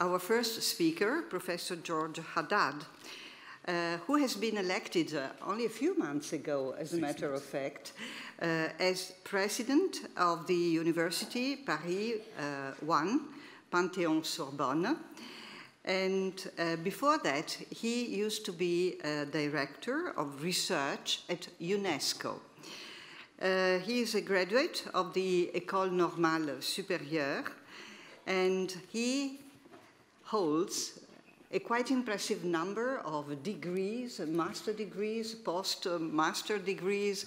our first speaker, Professor Georges Haddad, who has been elected only a few months ago, as a matter of fact, as president of the University Paris-1 Panthéon-Sorbonne. And before that, he used to be director of research at UNESCO. He is a graduate of the École Normale Supérieure, and he holds a quite impressive number of degrees, master degrees, post-master degrees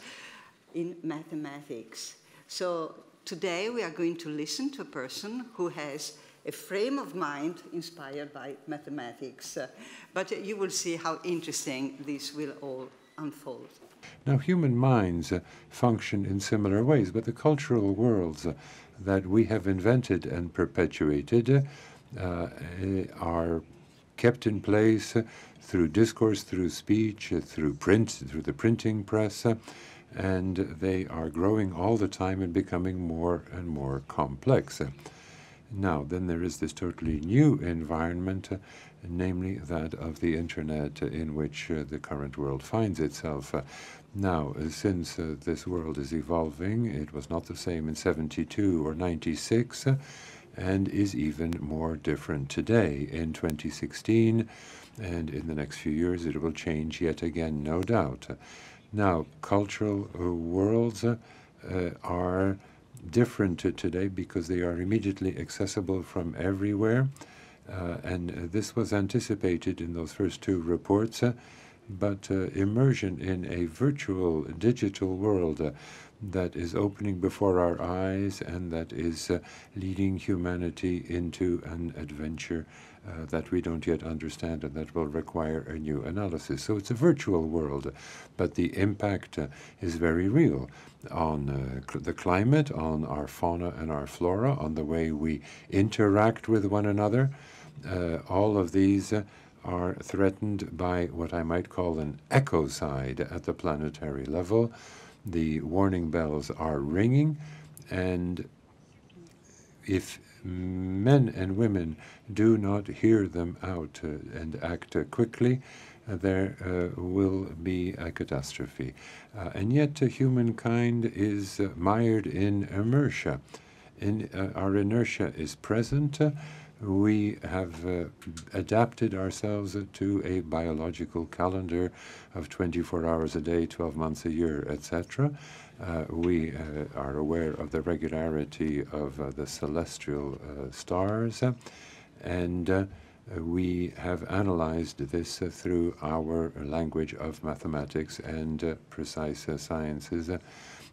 in mathematics. So today we are going to listen to a person who has a frame of mind inspired by mathematics. But you will see how interesting this will all unfold. Now, human minds function in similar ways, but the cultural worlds that we have invented and perpetuated are kept in place through discourse, through speech, through print, through the printing press, and they are growing all the time and becoming more and more complex. Now, then there is this totally new environment, namely that of the Internet, in which the current world finds itself. Now, since this world is evolving, it was not the same in 72 or 96, and is even more different today in 2016, and in the next few years it will change yet again, no doubt. Now, cultural worlds are different today because they are immediately accessible from everywhere, and this was anticipated in those first two reports, but immersion in a virtual digital world that is opening before our eyes and that is leading humanity into an adventure that we don't yet understand and that will require a new analysis. So it's a virtual world, but the impact is very real on the climate, on our fauna and our flora, on the way we interact with one another. All of these are threatened by what I might call an ecocide at the planetary level. The warning bells are ringing, and if men and women do not hear them out and act quickly, there will be a catastrophe. And yet humankind is mired in inertia. Our inertia is present. We have adapted ourselves to a biological calendar of 24 hours a day, 12 months a year, etc. We are aware of the regularity of the celestial stars, and we have analyzed this through our language of mathematics and precise sciences,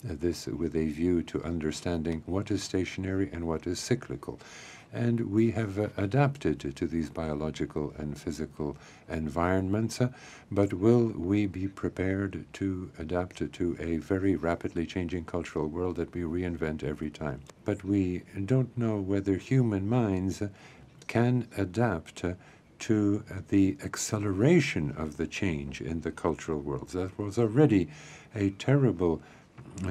this with a view to understanding what is stationary and what is cyclical. And we have adapted to these biological and physical environments, but will we be prepared to adapt to a very rapidly changing cultural world that we reinvent every time? But we don't know whether human minds can adapt to the acceleration of the change in the cultural world. That was already a terrible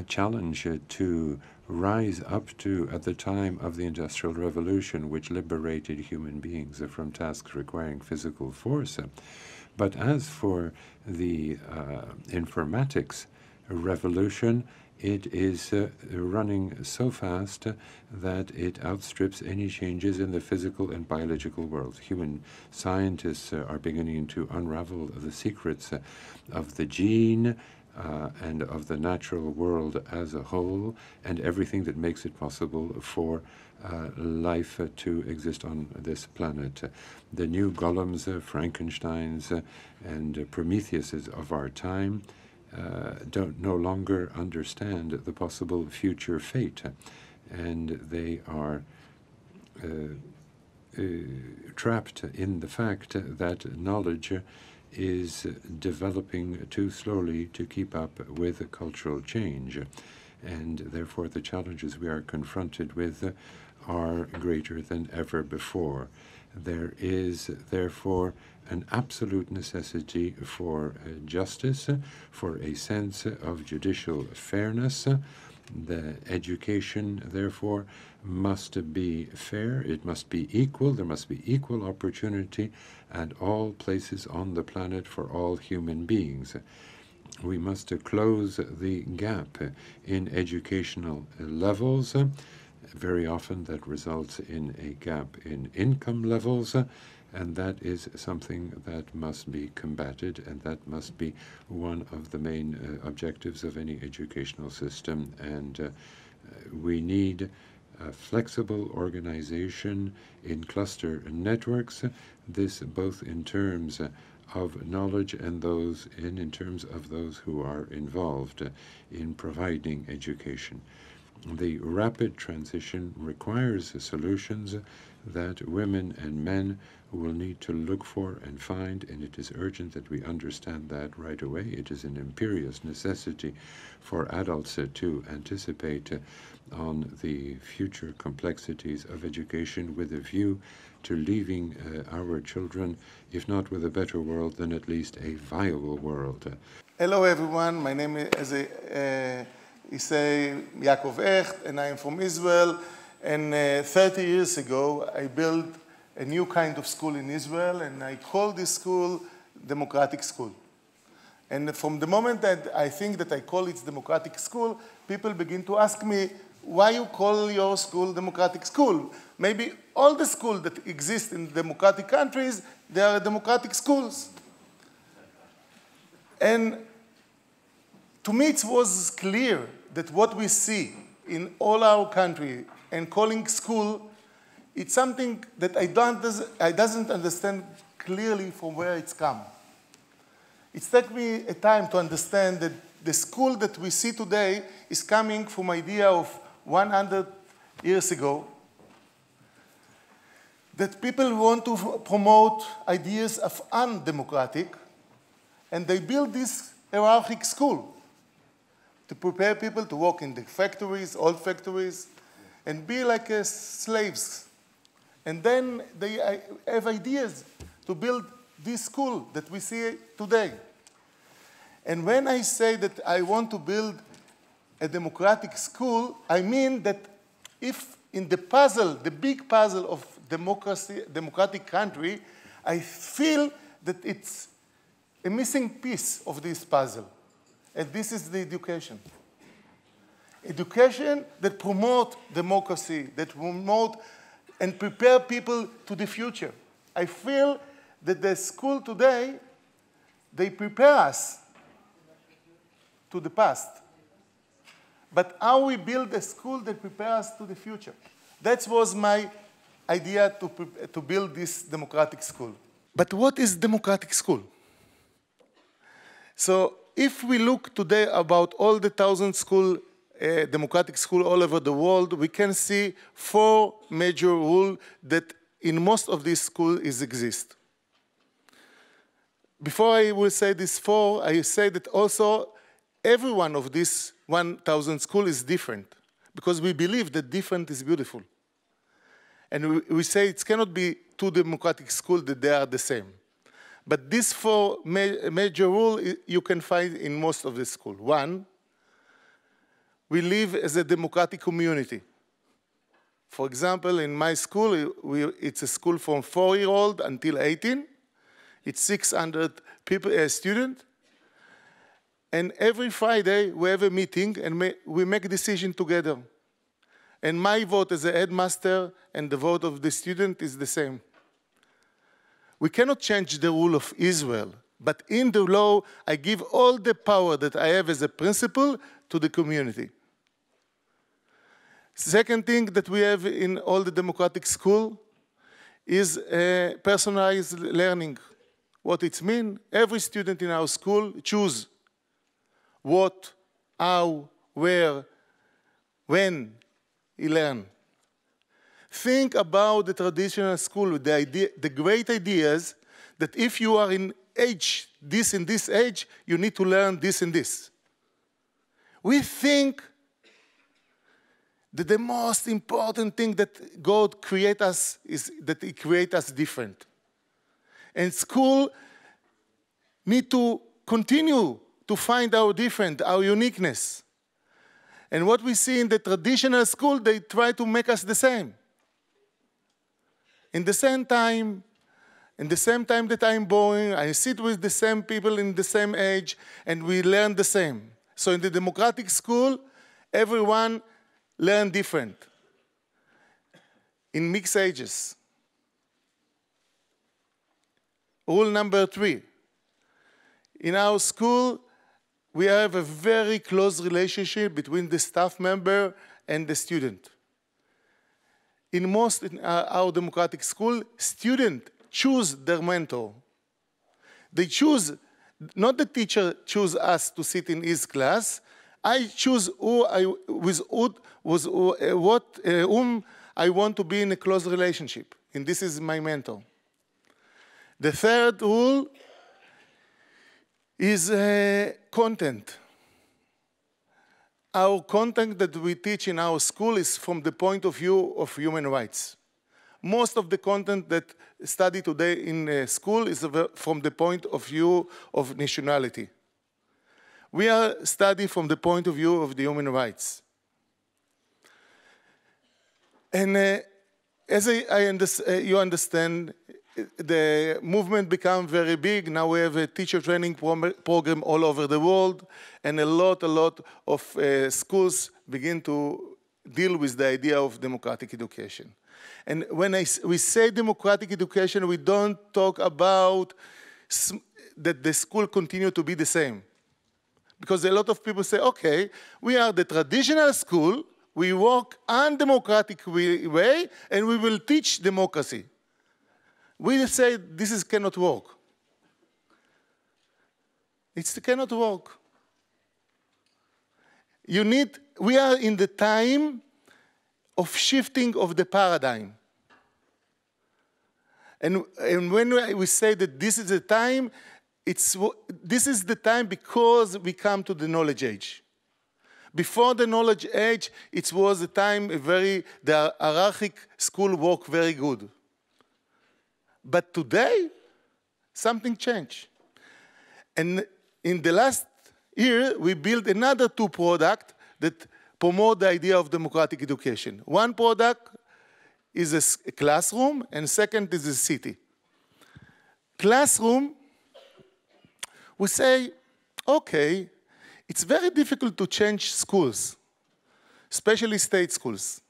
challenge to rise up to at the time of the Industrial Revolution, which liberated human beings from tasks requiring physical force. But as for the informatics revolution, it is running so fast that it outstrips any changes in the physical and biological world. Human scientists are beginning to unravel the secrets of the gene, and of the natural world as a whole, and everything that makes it possible for life to exist on this planet. The new Golems, Frankensteins, and Prometheuses of our time don't no longer understand the possible future fate, and they are trapped in the fact that knowledge is developing too slowly to keep up with cultural change, and therefore the challenges we are confronted with are greater than ever before. There is therefore an absolute necessity for justice, for a sense of judicial fairness, The education, therefore, must be fair, it must be equal, there must be equal opportunity at all places on the planet for all human beings. We must close the gap in educational levels. Very often that results in a gap in income levels, and that is something that must be combated, and that must be one of the main objectives of any educational system. And we need a flexible organization in cluster networks, this both in terms of knowledge and in terms of those who are involved in providing education. The rapid transition requires solutions that women and men will need to look for and find, and it is urgent that we understand that right away. It is an imperious necessity for adults to anticipate on the future complexities of education with a view to leaving our children, if not with a better world, then at least a viable world. Hello everyone, my name is Yaacov Hecht, and I am from Israel. And 30 years ago, I built a new kind of school in Israel, and I call this school Democratic School. And from the moment that I think that I call it Democratic School, people begin to ask me, why you call your school Democratic School? Maybe all the schools that exist in democratic countries, they are democratic schools. And to me, it was clear that what we see in all our country and calling school, it's something that I doesn't understand clearly from where it's come. It's taken me a time to understand that the school that we see today is coming from idea of 100 years ago, that people want to promote ideas of undemocratic, and they build this hierarchic school to prepare people to work in the factories, old factories, and be like slaves. And then they have ideas to build this school that we see today. And when I say that I want to build a democratic school, I mean that if in the puzzle, the big puzzle of democratic country, I feel that it's a missing piece of this puzzle. And this is the education. Education that promotes democracy, that promote and prepare people to the future. I feel that the school today, they prepare us to the past. But how we build a school that prepares us to the future? That was my idea to build this democratic school. But what is democratic school? So if we look today about all the 1,000 democratic schools all over the world, we can see 4 major rules that in most of these schools exist. Before I will say these 4, I say that also every one of these 1,000 schools is different, because we believe that different is beautiful. And we say it cannot be 2 democratic schools that they are the same. But these 4 major rules you can find in most of the schools. 1, we live as a democratic community. For example, in my school, it's a school from 4-year-old until 18. It's 600 students. And every Friday, we have a meeting, and we make a decision together. And my vote as a headmaster and the vote of the student is the same. We cannot change the rule of Israel, but in the law, I give all the power that I have as a principal to the community. Second thing that we have in all the democratic schools is personalized learning. What it means, every student in our school choose what, how, where, when he learns. Think about the traditional school, the great ideas that if you are in age, this and this age, you need to learn this and this. We think that the most important thing that God creates us is that He creates us different. And school need to continue to find our different, our uniqueness. And what we see in the traditional school, they try to make us the same. In the same time that I'm born, I sit with the same people in the same age, and we learn the same. So in the democratic school, everyone learn different. In mixed ages. Rule number 3. In our school, we have a very close relationship between the staff member and the student. In our democratic school, students choose their mentor. They choose, not the teacher choose us to sit in his class. I choose whom I want to be in a close relationship, and this is my mentor. The third rule is content. Our content that we teach in our school is from the point of view of human rights. Most of the content that studied today in school is from the point of view of nationality. We are studying from the point of view of the human rights. And as you understand, the movement became very big. Now we have a teacher training program all over the world, and a lot of schools begin to deal with the idea of democratic education. And when we say democratic education, we don't talk about that the school continue to be the same. Because a lot of people say, okay, we are the traditional school, we work undemocratic way, and we will teach democracy. We say this cannot work. It cannot work. We are in the time of shifting of the paradigm. And when we say that this is the time, this is the time because we come to the knowledge age. Before the knowledge age, it was a time the hierarchic school worked very good. But today, something changed. And in the last year, we built another 2 products that promote the idea of democratic education. One product is a classroom, and second is a city. Classroom, we say, okay, it's very difficult to change schools, especially state schools.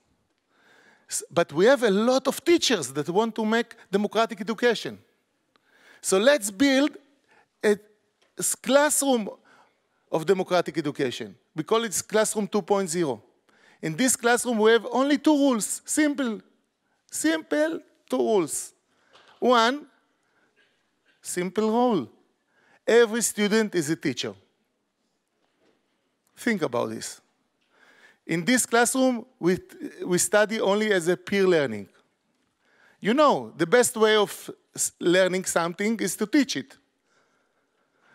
But we have a lot of teachers that want to make democratic education. So let's build a classroom of democratic education. We call it Classroom 2.0. In this classroom, we have only 2 rules, simple 2 rules. One, simple rule. Every student is a teacher. Think about this. In this classroom, we study only as a peer learning. You know, the best way of learning something is to teach it.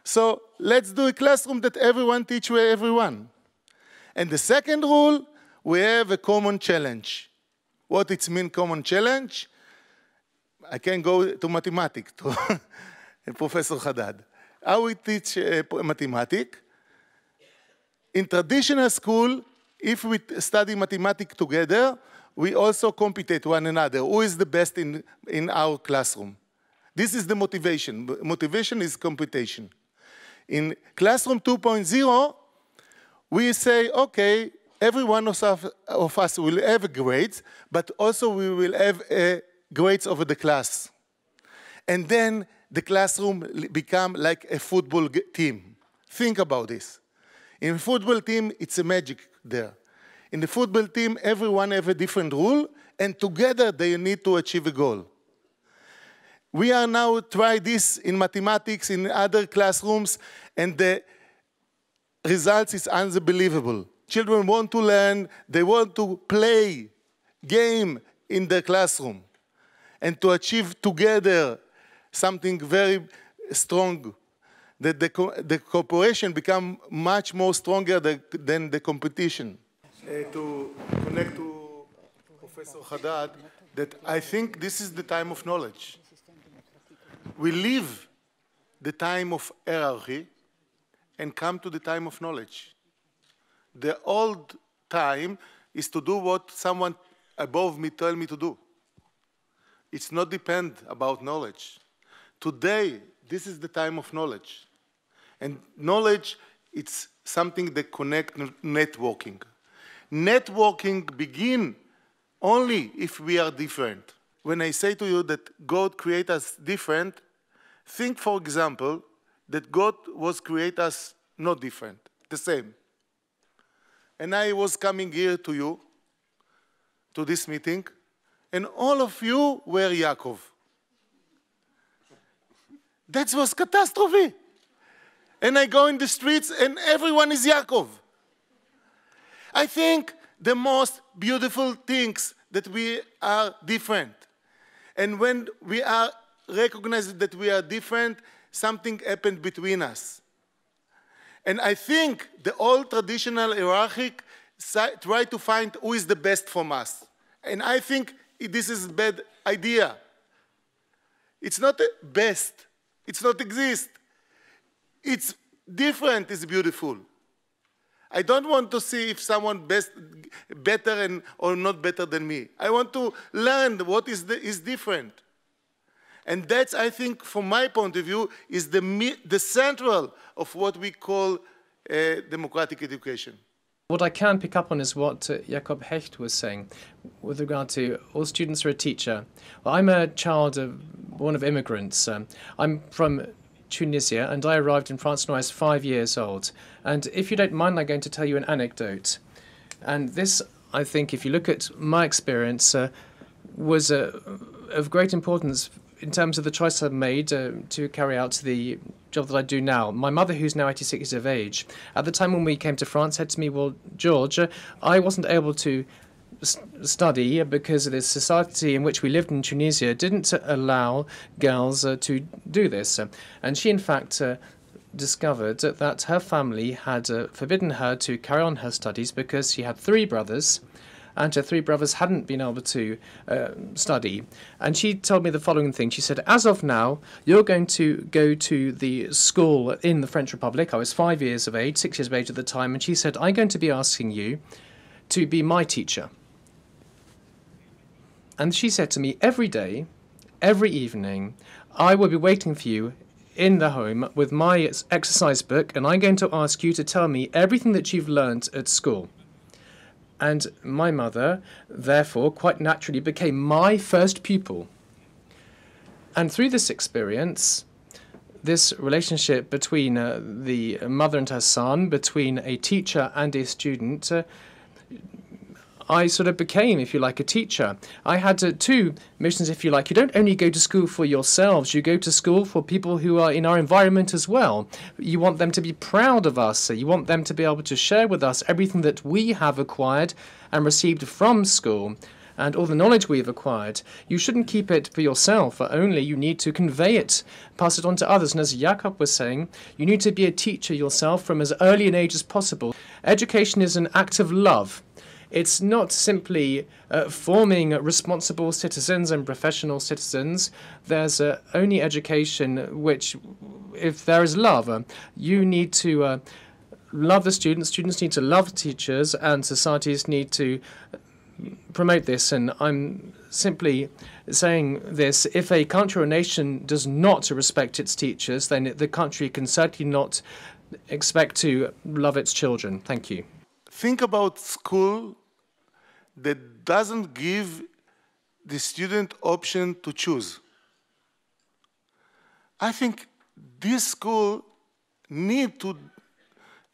So let's do a classroom that everyone teaches everyone. And the second rule, we have a common challenge. What it means, common challenge? I can go to mathematics, to Professor Haddad. How we teach mathematics? In traditional school, if we study mathematics together, we also compete one another. Who is the best in our classroom? This is the motivation. Motivation is competition. In Classroom 2.0, we say, okay, every one of us will have grades, but also we will have grades over the class. And then the classroom become like a football team. Think about this. In a football team, it's a magic there. In the football team, everyone have a different rule, and together they need to achieve a goal. We are now try this in mathematics, in other classrooms, and the results is unbelievable. Children want to learn, they want to play game in the classroom, and to achieve together something very strong, that the cooperation become much more stronger than the competition. To connect to Professor Haddad, that I think this is the time of knowledge. We leave the time of hierarchy and come to the time of knowledge. The old time is to do what someone above me tell me to do. It's not depend about knowledge. Today, this is the time of knowledge. And knowledge, it's something that connects networking. Networking begin only if we are different. When I say to you that God created us different, think, for example, that God was create us not different, the same. And I was coming here to you, to this meeting, and all of you were Yaakov. That was catastrophe. And I go in the streets and everyone is Yaakov. I think the most beautiful things that we are different. And when we are recognized that we are different, something happened between us. And I think the old traditional hierarchy try to find who is the best from us. And I think this is a bad idea. It's not the best. It's not exist. It's different is beautiful. I don't want to see if someone better or not better than me. I want to learn what is different. And that's, I think, from my point of view, is the central of what we call democratic education. What I can pick up on is what Yaacov Hecht was saying with regard to all students are a teacher. Well, I'm a child born of immigrants. I'm from Tunisia, and I arrived in France when I was 5 years old. And if you don't mind, I'm going to tell you an anecdote. And this, I think, if you look at my experience, was of great importance in terms of the choice I've made to carry out the job that I do now. My mother, who's now 86 years of age, at the time when we came to France, said to me, well, George, I wasn't able to study because the society in which we lived in Tunisia didn't allow girls to do this. And she, in fact, discovered that her family had forbidden her to carry on her studies because she had 3 brothers, and her 3 brothers hadn't been able to study. And she told me the following thing. She said, as of now, you're going to go to the school in the French Republic. I was 5 years of age, 6 years of age at the time, and she said, I'm going to be asking you to be my teacher. And she said to me, every day, every evening, I will be waiting for you in the home with my exercise book, and I'm going to ask you to tell me everything that you've learned at school. And my mother, therefore, quite naturally became my first pupil. And through this experience, this relationship between the mother and her son, between a teacher and a student, I sort of became, if you like, a teacher. I had 2 missions, if you like. You don't only go to school for yourselves, you go to school for people who are in our environment as well. You want them to be proud of us. You want them to be able to share with us everything that we have acquired and received from school and all the knowledge we have acquired. You shouldn't keep it for yourself only. You need to convey it, pass it on to others. And as Yaacov was saying, you need to be a teacher yourself from as early an age as possible. Education is an act of love. It's not simply forming responsible citizens and professional citizens. There's only education which, if there is love, you need to love the students need to love teachers, and societies need to promote this. And I'm simply saying this, if a country or nation does not respect its teachers, then the country can certainly not expect to love its children. Thank you. Think about school that doesn't give the student option to choose. I think this school need to,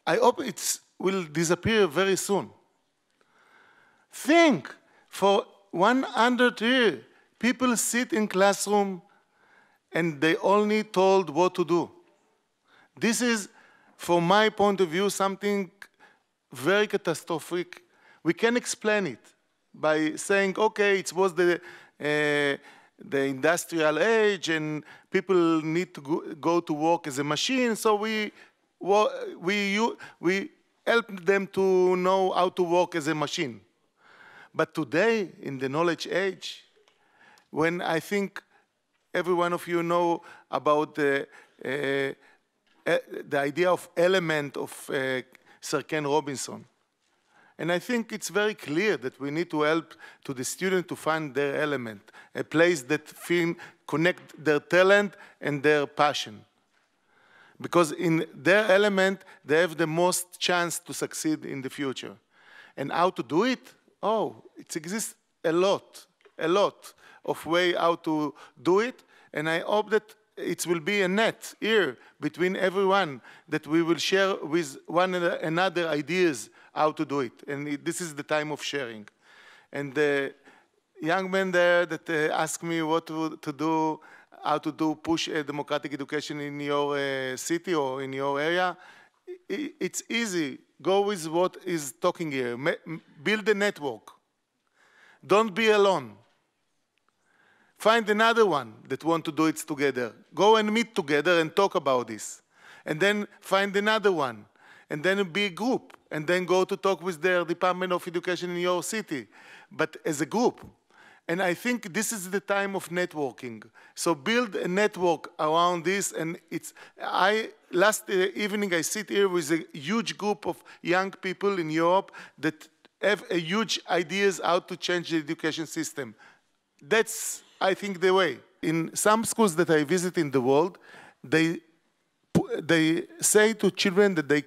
I hope it will disappear very soon. Think, for 100 years, people sit in classroom and they only told what to do. This is, from my point of view, something very catastrophic. We can explain it by saying, okay, it was the industrial age and people need to go to work as a machine, so we help them to know how to work as a machine. But today, in the knowledge age, when I think every one of you know about the idea of element of Sir Ken Robinson, And I think it's very clear that we need to help to the student to find their element, a place that connect their talent and their passion. Because in their element, they have the most chance to succeed in the future. And how to do it? Oh, it exists a lot of way how to do it. And I hope that it will be a net here between everyone, that we will share with one another ideas how to do it. And this is the time of sharing. And the young man there that asked me what to do, how to push democratic education in your city or in your area, it's easy. Go with what is talking here. Build a network. Don't be alone. Find another one that want to do it together. Go and meet together and talk about this. And then find another one. And then be a group. And then go to talk with the Department of Education in your city. But as a group. And I think this is the time of networking. So build a network around this. And last evening I sit here with a huge group of young people in Europe that have a huge ideas how to change the education system. That's, I think, the way. In some schools that I visit in the world, they say to children that they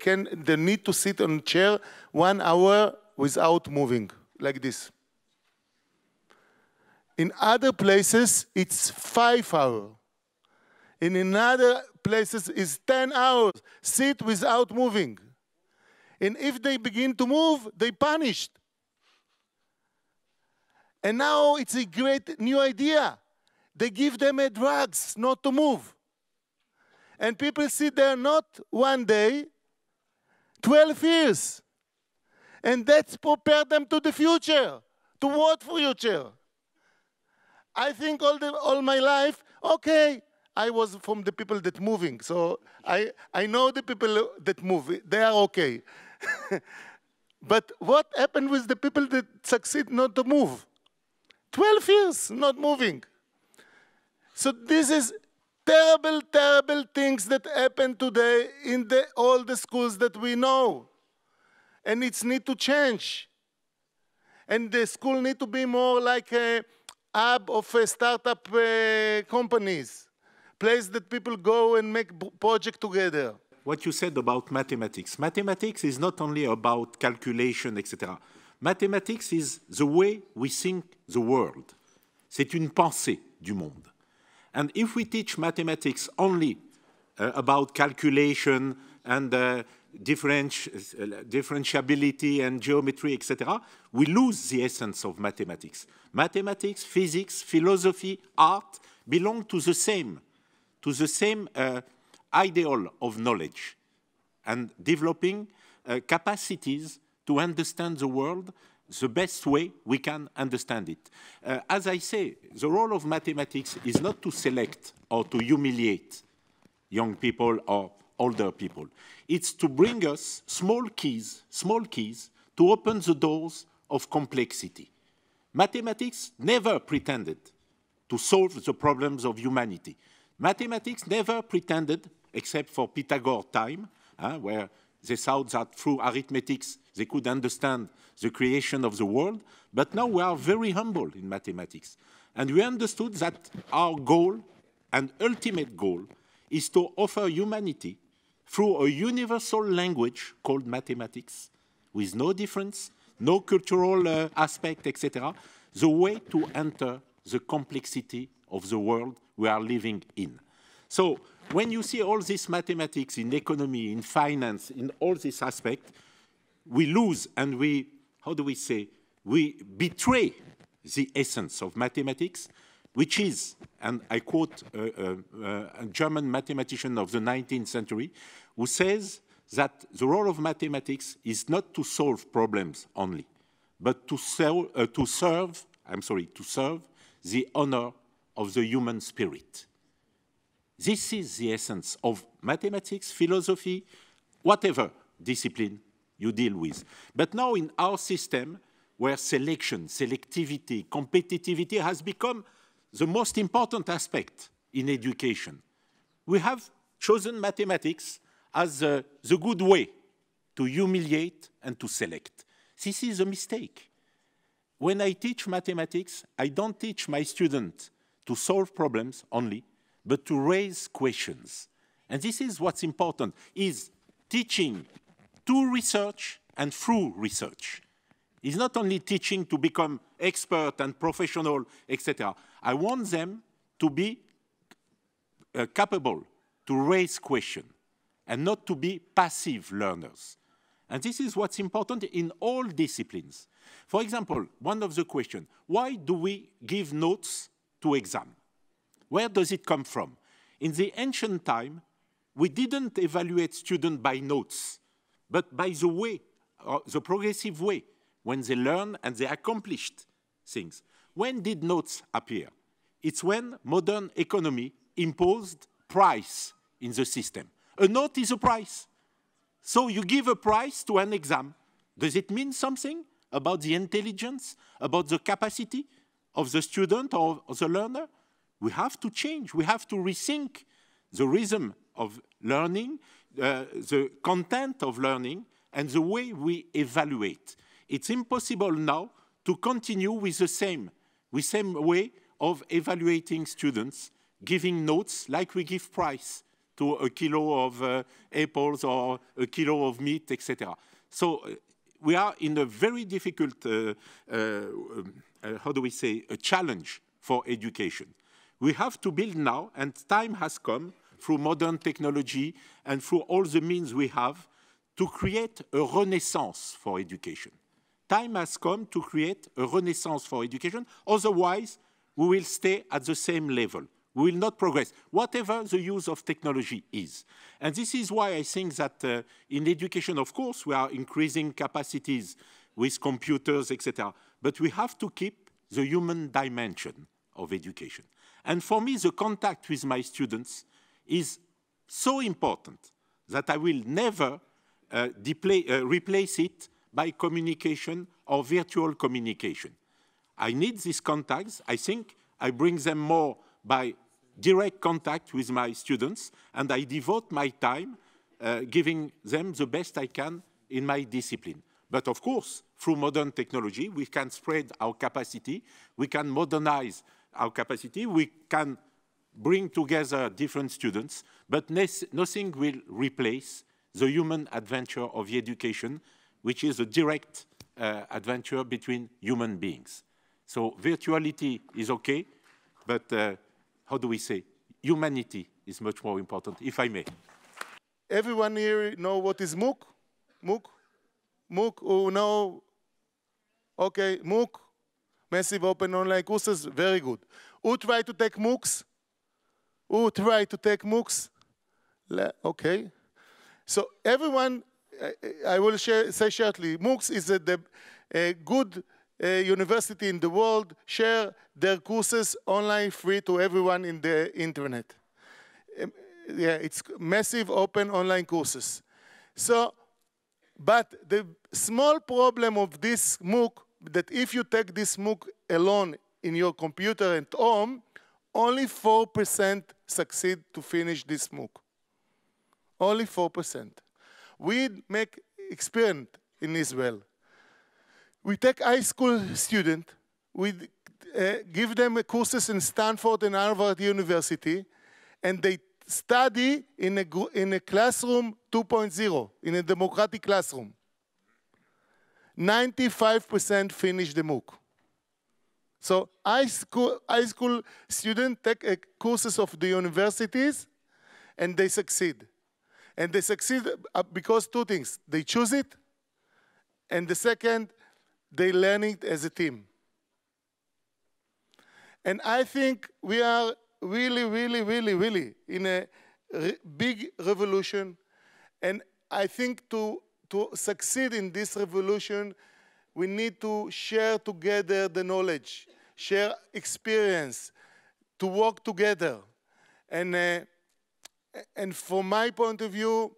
need to sit on a chair 1 hour without moving, like this. In other places, it's 5 hours. In other places, it's 10 hours. Sit without moving. And if they begin to move, they punished. And now it's a great new idea. They give them drugs not to move. And people sit there not 1 day, 12 years. And that's prepare them to the future. To what future? I think all my life, okay, I was from the people that moving. So I know the people that move. They are okay. But what happened with the people that succeed not to move? 12 years not moving. So this is terrible, terrible things that happen today in all the schools that we know. And it's need to change. And the school need to be more like a hub of startup companies, place that people go and make project together. What you said about mathematics. Mathematics is not only about calculation, etc. Mathematics is the way we think the world. C'est une pensée du monde. And if we teach mathematics only about calculation and differentiability and geometry, etc., we lose the essence of mathematics. Mathematics, physics, philosophy, art belong to the same ideal of knowledge and developing capacities to understand the world the best way we can understand it. As I say, the role of mathematics is not to select or to humiliate young people or older people. It's to bring us small keys to open the doors of complexity. Mathematics never pretended to solve the problems of humanity. Mathematics never pretended, except for Pythagoras' time, where they thought that through arithmetics they could understand the creation of the world. But now we are very humble in mathematics. And we understood that our goal and ultimate goal is to offer humanity through a universal language called mathematics, with no difference, no cultural aspect, etc., the way to enter the complexity of the world we are living in. So when you see all this mathematics in economy, in finance, in all this aspect, we lose and we, how do we say, we betray the essence of mathematics, which is, and I quote a German mathematician of the 19th century, who says that the role of mathematics is not to solve problems only, but to serve the honor of the human spirit. This is the essence of mathematics, philosophy, whatever discipline you deal with. But now in our system, where selection, selectivity, competitivity has become the most important aspect in education, we have chosen mathematics as the good way to humiliate and to select. This is a mistake. When I teach mathematics, I don't teach my students to solve problems only, but to raise questions. And this is what's important, is teaching to research and through research. It's not only teaching to become expert and professional, etc. I want them to be capable to raise questions and not to be passive learners. And this is what's important in all disciplines. For example, one of the questions, why do we give notes to exam? Where does it come from? In the ancient time, we didn't evaluate students by notes, but by the way, the progressive way, when they learn and they accomplished things. When did notes appear? It's when modern economy imposed price in the system. A note is a price. So you give a price to an exam. Does it mean something about the intelligence, about the capacity of the student or the learner? We have to change. We have to rethink the rhythm of learning, the content of learning, and the way we evaluate. It's impossible now to continue with the same way of evaluating students, giving notes like we give price to a kilo of apples or a kilo of meat, etc. So we are in a very difficult, how do we say, a challenge for education. We have to build now, and time has come through modern technology and through all the means we have to create a renaissance for education. Time has come to create a renaissance for education. Otherwise, we will stay at the same level. We will not progress, whatever the use of technology is. And this is why I think that in education, of course, we are increasing capacities with computers, etc. But we have to keep the human dimension of education. And for me, the contact with my students is so important that I will never replace it by communication or virtual communication. I need these contacts. I think I bring them more by direct contact with my students, and I devote my time giving them the best I can in my discipline. But of course, through modern technology, we can spread our capacity, we can modernize our capacity, we can bring together different students, but nothing will replace the human adventure of education, which is a direct adventure between human beings. So virtuality is okay, but how do we say? Humanity is much more important, if I may. Everyone here know what is MOOC? MOOC? MOOC, who know? Okay, MOOC, Massive Open Online Courses, very good. Who try to take MOOCs? Who try to take MOOCs? Okay. So everyone, I will say shortly, MOOCs is a good university in the world, share their courses online free to everyone in the internet. Yeah, it's massive open online courses. So, but the small problem of this MOOC, that if you take this MOOC alone in your computer at home, only 4% succeed to finish this MOOC. Only 4%. We make experiment in Israel. We take high school students, we give them courses in Stanford and Harvard University, and they study in a classroom 2.0, in a democratic classroom. 95% finish the MOOC. So high school students take courses of the universities, and they succeed. And they succeed because two things. They choose it, and the second, they learn it as a team. And I think we are really in a big revolution. And I think to succeed in this revolution, we need to share together the knowledge, share experience, to work together. And from my point of view,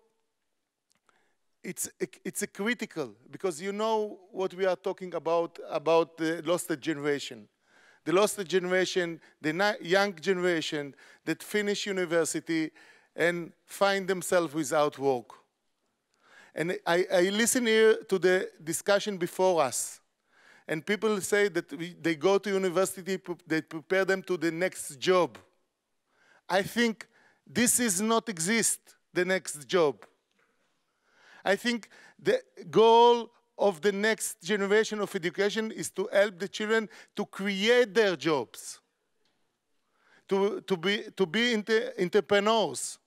it's a critical, because you know what we are talking about the lost generation. The lost generation, the young generation that finish university and find themselves without work. And I listen here to the discussion before us. And people say that they go to university, they prepare them to the next job. I think this is not exist, the next job. I think the goal of the next generation of education is to help the children to create their jobs, to be entrepreneurs.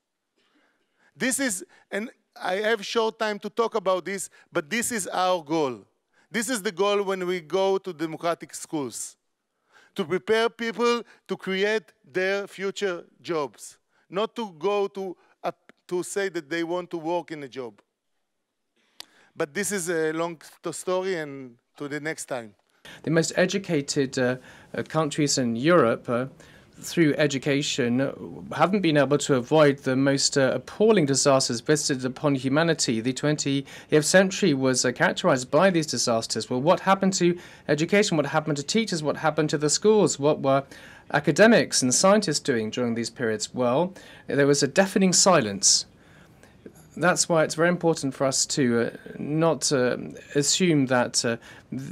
This is, and I have short time to talk about this, but this is our goal. This is the goal when we go to democratic schools, to prepare people to create their future jobs, not to go to say that they want to work in a job. But this is a long story, and to the next time. The most educated countries in Europe, through education, haven't been able to avoid the most appalling disasters visited upon humanity. The 20th century was characterized by these disasters. Well, what happened to education? What happened to teachers? What happened to the schools? What were academics and scientists doing during these periods? Well, there was a deafening silence. That's why it's very important for us to not assume that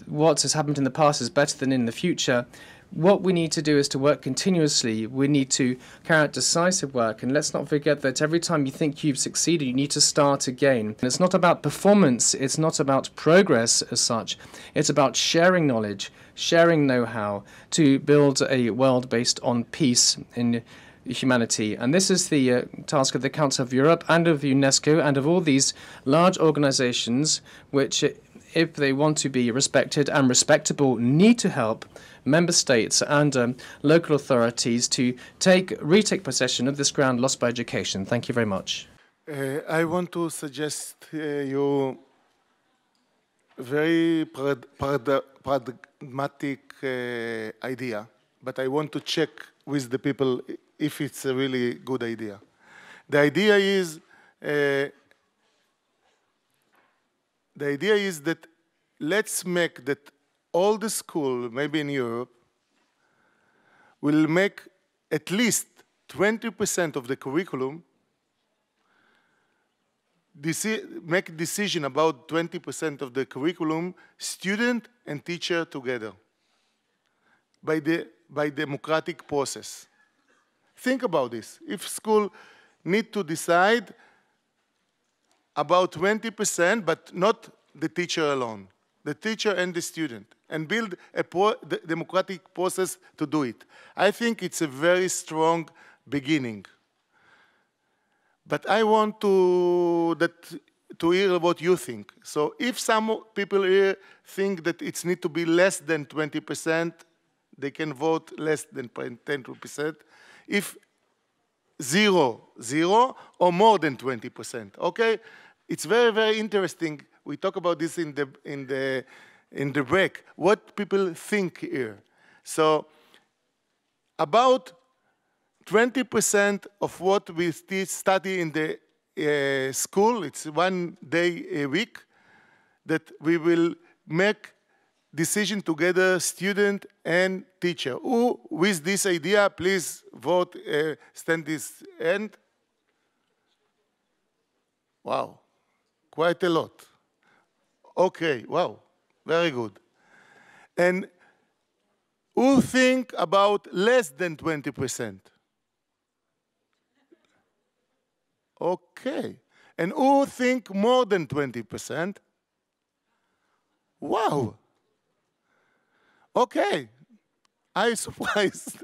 what has happened in the past is better than in the future. What we need to do is to work continuously. We need to carry out decisive work. And let's not forget that every time you think you've succeeded, you need to start again. And it's not about performance. It's not about progress as such. It's about sharing knowledge, sharing know-how to build a world based on peace in humanity. And this is the task of the Council of Europe and of UNESCO and of all these large organizations which, if they want to be respected and respectable, need to help member states and local authorities to retake possession of this ground lost by education. Thank you very much. I want to suggest you a very pragmatic idea, but I want to check with the people if it's a really good idea. The idea is that let's make that all the schools, maybe in Europe, will make at least 20% of the curriculum, make a decision about 20% of the curriculum, student and teacher together, by democratic process. Think about this. If school need to decide about 20%, but not the teacher alone, the teacher and the student, and build a democratic process to do it. I think it's a very strong beginning. But I want to hear what you think. So if some people here think that it needs to be less than 20%, they can vote less than 10%. If 0, or more than 20%, okay? It's very, very interesting. We talk about this in the break. What people think here. So about 20% of what we study in the school, it's 1 day a week, that we will make decision together, student and teacher. Who, with this idea, please vote, stand this end. Wow, quite a lot. Okay, wow, very good. And who think about less than 20%? Okay. And who think more than 20%? Wow. Okay. I'm surprised.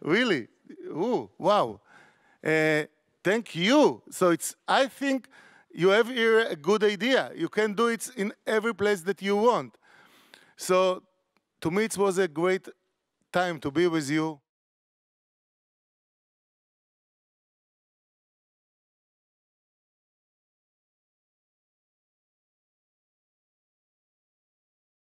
Really? Ooh, wow. Thank you. So I think you have here a good idea. You can do it in every place that you want. So to me, it was a great time to be with you.